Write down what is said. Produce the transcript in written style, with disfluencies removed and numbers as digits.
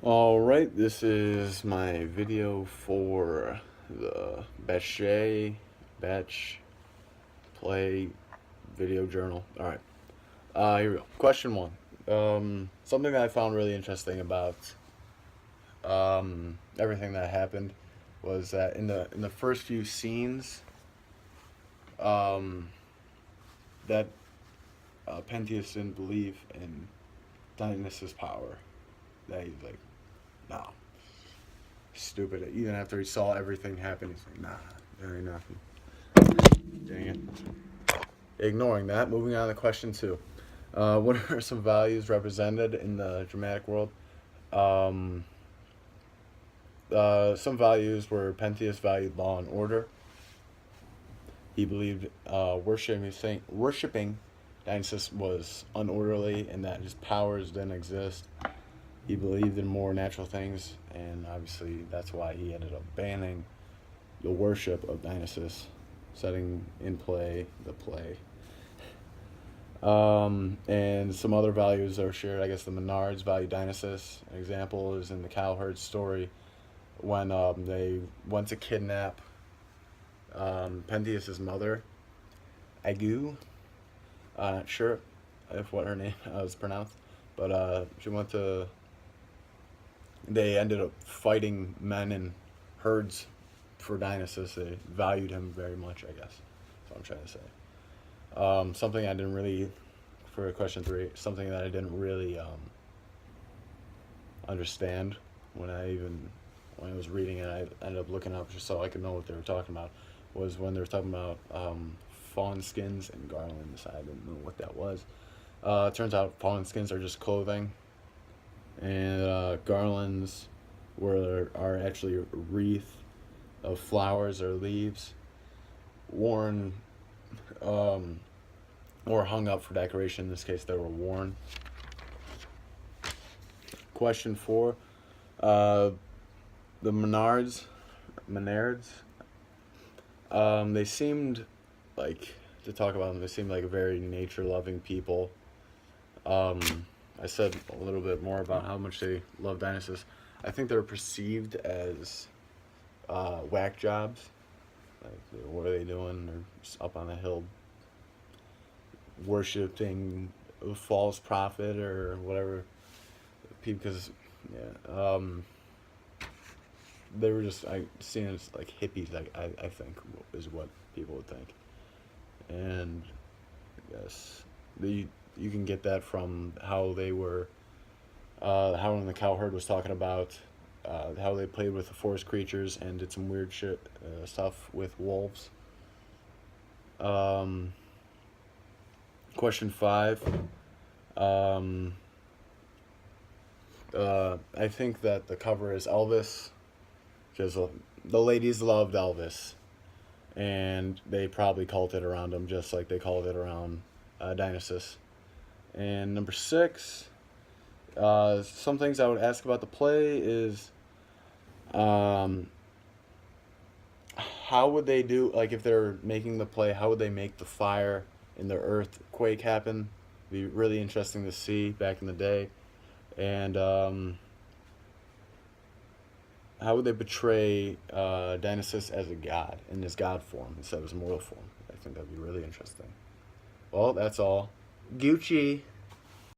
Alright, this is my video for the Batch Play video journal. Alright, here we go. Question one. Something that I found really interesting about everything that happened was that in the first few scenes, um, that Pentheus didn't believe in Dionysus' power. That he's like, no, stupid. Even after he saw everything happen, he's like, nah, there ain't nothing. Dang it. Ignoring that, moving on to question two. What are some values represented in the dramatic world? Um, some values were Pentheus valued law and order. He believed worshiping Dionysus was unorderly and that his powers didn't exist. He believed in more natural things, and obviously that's why he ended up banning the worship of Dionysus, setting in play the play. And some other values are shared. I guess the Menards value Dionysus. An example is in the cowherd story when they went to kidnap Pentheus's mother, Agu. Not sure if what her name was pronounced, but she went to. They ended up fighting men and herds for Dionysus. They valued him very much, I guess. That's what I'm trying to say. Something I didn't really, for question three, something that I didn't really understand when when I was reading it. I ended up looking up just so I could know what they were talking about. Was when they were talking about fawn skins and garlands. I didn't know what that was. It turns out fawn skins are just clothing, and garlands are actually a wreath of flowers or leaves worn or hung up for decoration. In this case, they were worn. Question four. The Menards, they seemed like, to talk about them, they seemed like a very nature-loving people. I said a little bit more about how much they love Dionysus. I think they're perceived as whack jobs. Like, what are they doing? They're just up on a hill worshiping a false prophet or whatever. Because, yeah, they were just seen as like hippies. I think is what people would think, and I guess you can get that from how they were, how when the cowherd was talking about how they played with the forest creatures and did some weird shit stuff with wolves. Um, question five. Um, I think that the cover is Elvis because the ladies loved Elvis, and they probably called it around him just like they called it around Dionysus. And number six, some things I would ask about the play is, um, how would they do, like if they're making the play, how would they make the fire and the earthquake happen? Be really interesting to see back in the day. And how would they portray Dionysus as a god in his god form instead of his mortal form? I think that'd be really interesting. Well, that's all. Gucci.